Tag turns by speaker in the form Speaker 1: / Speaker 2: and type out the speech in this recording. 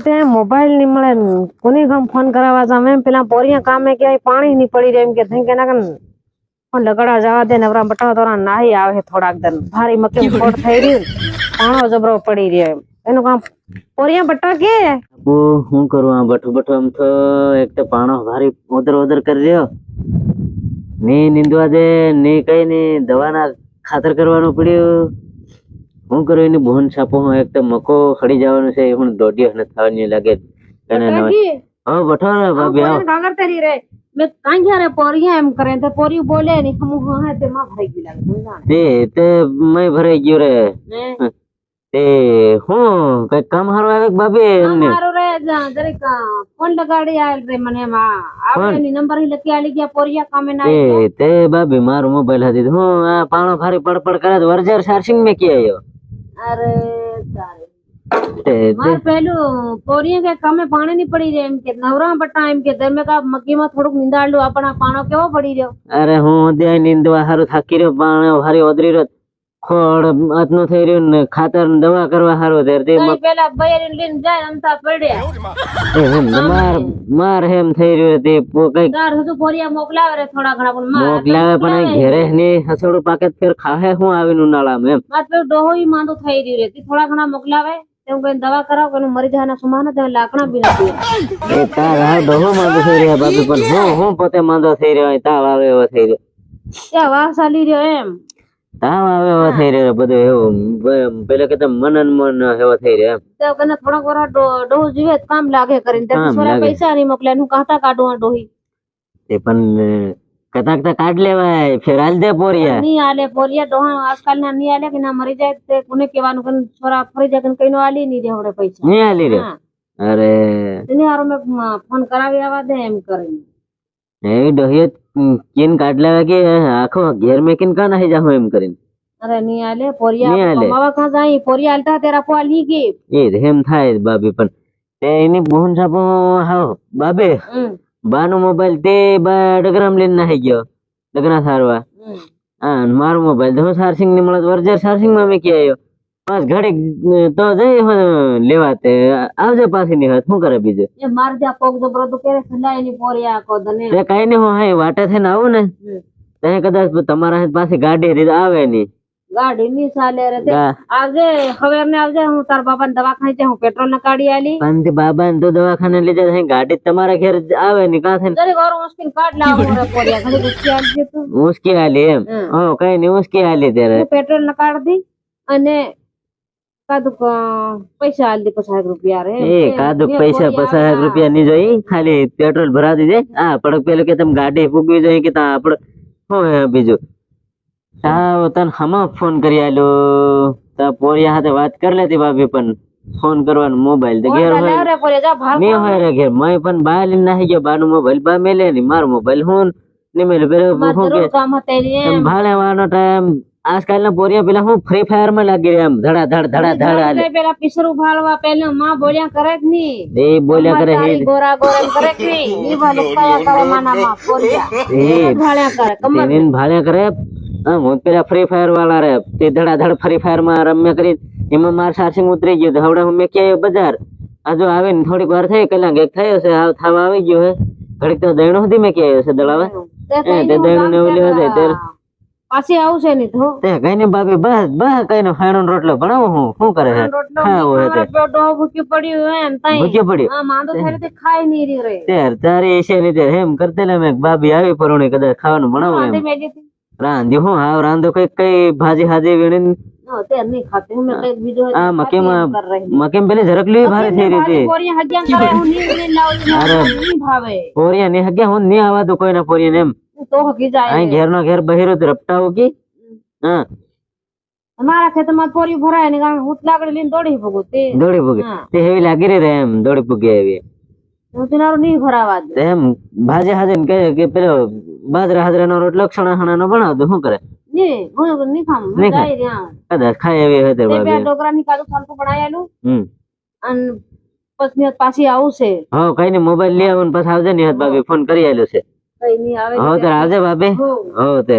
Speaker 1: તે મોબાઈલ ની મળે કોની ગમ ફોન કરાવવા જામે પેલા પોરિયા કામે કે પાણી ની પડી રે એમ કે થઈ કે ના કન ફોન લગડા જવા દે નવરા બટા તોરા નાહી આવે થોડાક દન ભારી મકે ફોડ થઈ રહ્યું પાણો જબરો પડી રહ્યો એનું કામ પોરિયા બટા કે
Speaker 2: હું કરું આ બઠો બઠો આમ તો એક તો પાણો ભારી ઓદર ઓદર કરી રહ્યો ની નીંદવા દે ની કઈ ની દવાના ખાતર કરવાનું પડ્યું હું કરું એની બોન છાપો એક તો મકો ખડી જવાનું છે હું દોડ્યો ને થવાની લાગે એને હા બઠો રે ભાભી આવ
Speaker 1: કાગર તરી રે મે કાઈ ઘરે પોરિયા એમ કરે તો પોરી બોલે ની હમુ હા તે માં ભરાઈ ગઈ લાગે
Speaker 2: તે મેં ભરાઈ ગયો રે તે હું કઈ કામ હારું આવે ભાભી એમને
Speaker 1: હારું રે જરીક ફોન લગાડી આલ રે મને માં આપણે નંબર હી લખી આલી ગયા પોરિયા કામે ના
Speaker 2: તે ભાભી મારો મોબાઈલ હતી હું આ પાણો ભારી પડપડ કરે તો વરજાર ચાર્જિંગ મે કે આયો
Speaker 1: અરે તારે માર પેલું પોરિયા કે કામે પાણી ની પડી રે એમ કે નવરા બટા એમ કે તમે કા મકી માં થોડુંક નિંદાડલું આપણા પાણો કેવો પડી રહ્યો
Speaker 2: અરે હું દે નિંદવા હારું થાકી રહ્યો પાણો ભારી ઓદરી રહ્યો ખોડ આતનો થઈ રહ્યો ને ખાતર દવા કરવા હારું તે
Speaker 1: પેલા બયરી લઈને જાય અમતા પડ્યા
Speaker 2: માર હેમ થઈ રહ્યો તે કઈ
Speaker 1: તાર હજુ પોરિયા મોકલાવે રે થોડા ઘણા પણ
Speaker 2: મોકલાવે પણ ઘરે ની હસોડું પાકે ફેર ખાહે હું આવીને ઉનાળામાં એમ
Speaker 1: માત્ર ડોહોઈ માંદો થઈ રહ્યું રે થોડા ઘણા મોકલાવે તેમ કોઈ દવા કરાવ કે મરી જવાના સમાન તે લાકડા બી નથી
Speaker 2: એ તાર હા ડોહો માંદો થઈ રહ્યો બાપી પણ હું પોતે માંદો થઈ રહ્યો તાવ આવે એવો થઈ રહ્યો
Speaker 1: ત્યાં વાહ ચાલી રહ્યો એમ
Speaker 2: તાવ આવે એવો થઈ રહ્યો બધું એવું પેલા કે મન મન એવો થઈ રહ્યો એમ
Speaker 1: તો કને થોડા વરા ડોહ જીવે કામ લાગે કરીને તે સોરા પૈસા ની મોકલે નું કાંટા કાઢવા ડોહી
Speaker 2: તે પણ કતાક કાઢ લેવાય ફેર હાલ દે પોરિયા
Speaker 1: ની આલે પોરિયા ડોહા આજકાલ ના ની આલે કે ના મરી જાય તે કોને કહેવાનું કે છોરા ફરી જાય કે કઈનો આલી ની દે હવે પૈસા
Speaker 2: ની આલી રે અરે
Speaker 1: એની હારો મે ફોન કરાવી આવા દે એમ કરીને
Speaker 2: એ ડોહી કિન કાઢ લેવા કે આખો ઘેર મે કિન કા નહીં જાવ એમ કરીને
Speaker 1: અરે ની આલે પોરિયા કમાવા કા જાય પોરિયા આલતા તેરા કો આલી કે
Speaker 2: એ હેમ થાય બાબી પણ તે એની બોન સાપો હાવ બાબે બાનો મોબાઈલ તે ડગરામ લઈને નાહી ગયો ડગરા સારવા હા મારો મોબાઈલ તો ચાર્જિંગ ની મળે વરજાર ચાર્જિંગ માં મેં કે આવ્યો પાસ ઘડી તો જઈ લેવા તે આવજે પાછી ની શું કરે બીજું
Speaker 1: એ માર જા કોક જબરો તો કેરે સલાઈ ની પોરિયા કો દને
Speaker 2: તે કઈ નઈ હું હે વાટે થઈને આવું ને તે કદાચ તમારા પાસે ગાડી રીત આવે ની
Speaker 1: ગાડી ની ચાલે રે તે આવજે હવે ને આવજે હું તાર બાબા ને દવાખાને છે હું પેટ્રોલ ના કાઢી આલી
Speaker 2: પણ તે બાબા ને તો દવાખાને લઈ જાય ગાડી તમારા ઘેર આવે ની કા થઈને
Speaker 1: જરી ઘર મુશ્કેલ કાઢ લાવો રે પોરિયા ઘડી ગુસ્સી આવજે તું
Speaker 2: મુશ્કેલ આલી એમ હો કઈ નઈ મુશ્કેલ આલી ત્યારે
Speaker 1: પેટ્રોલ ના કાઢ દી અને કાદુક પૈસા આલી 50 રૂપિયા રે
Speaker 2: એ કાદુક પૈસા 50 રૂપિયા ની જોઈ ખાલી પેટ્રોલ ભરા દીજે હા પણ પેલું કે તમે ગાડી પૂગવી જોઈએ કે તા આપડે શું બીજું સાવ તને હમા ફોન કરી આલો તા પોરિયા સાથે વાત કરી લેતી ભાભી પણ ફોન કરવાનો મોબાઈલ તો ઘેર હોય ની હોય રે ઘેર મેં પણ બહાર લઈને નાહી ગયો બાનો મોબાઈલ બા મેલે ની મારો મોબાઈલ હું ને મેલે પેલો હું કે ભાળે વાનો ટાઈમ આજકાલ ના પોરિયા પેલા હું ફ્રી ફાયર માં લાગી રહ્યા એમ ધડા ધડ આલે
Speaker 1: પેલા પીસરું ભાળવા પેલા માં બોલ્યા કરે કે ની
Speaker 2: એ બોલ્યા કરે હે
Speaker 1: ગોરા ગોરા કરે કે ની ઈ ભાલે કાયા કરે માના માં પોરિયા એ ભાળ્યા કરે કમર
Speaker 2: એને ભાળ્યા કરે હું પેલા ફ્રી ફાયર વાળા રે તે ધડા ધડ ફ્રી ફાયર માં રમ્યા કરી એમાં માર ચાર્જિંગ ઉતરી ગયું હવે હું મેં ક્યાં બજાર હજુ આવે ને થોડીક વાર થઈ કલાક એક થયો છે થવા આવી ગયો હે ઘડીક તો દૈણો સુધી મેં ક્યાં આવ્યો છે દળાવે તે દૈણો ને ઓલી વધે તે
Speaker 1: પાછી આવશે ની તો
Speaker 2: તે કઈ ને બાપી બસ કઈ ને ફાઈનો રોટલો બનાવું હું શું કરે છે ખાવો હે તે
Speaker 1: પેટો ભૂકી પડ્યું એમ તઈ
Speaker 2: ભૂકી પડ્યું
Speaker 1: હા માંદો થઈ તે ખાઈ ની રી રે
Speaker 2: તારે છે ને તે એમ કરતે ને મેં બાબી આવી પરોણી કદાચ ખાવાનું બનાવું એમ રાંધી હું હાવ રાંધો કઈ ભાજી હાજી વીણી
Speaker 1: તે નહીં ખાતી હું મે કઈ બીજો
Speaker 2: આ મકેમ પેલી ઝરકલી ભારે થઈ રહી હતી
Speaker 1: પોરિયા હગ્યા કરે હું ની લાવું ની ભાવે
Speaker 2: પોરિયા ની હગ્યા હું ની આવા તો કોઈના પોરિયા ને એમ
Speaker 1: તો હગી જાય
Speaker 2: અહીં ઘેર નો ઘેર બહેરો રપટાવો કી હા
Speaker 1: અમારા ખેતરમાં પોરી ભરાય ને કારણ હું લાકડી લઈને દોડી ભોગો
Speaker 2: દોડી ભોગે તે હેવી લાગી રહી એમ દોડી ભોગે એવી
Speaker 1: હું તેનારો નહીં ભરાવા દે
Speaker 2: એમ ભાજે હાજે ને કે પેલો બાજરા હાજરા નો રોટલો ક્ષણા નો બનાવતો શું કરે
Speaker 1: ની હું ની ખામ જાય રહ્યા
Speaker 2: કદાચ ખાય એવી હતી
Speaker 1: બાબી બે ડોકરા ની કાદુ ફાલકુ બનાયેલું અન પછી પાછી આવશે
Speaker 2: હા કઈ ને મોબાઈલ લઈ આવો ને પછી આવજે ને બાબી ફોન કરી આલ્યો છે
Speaker 1: કઈ નહીં આવે
Speaker 2: હો તો આવજે બાબી હો તે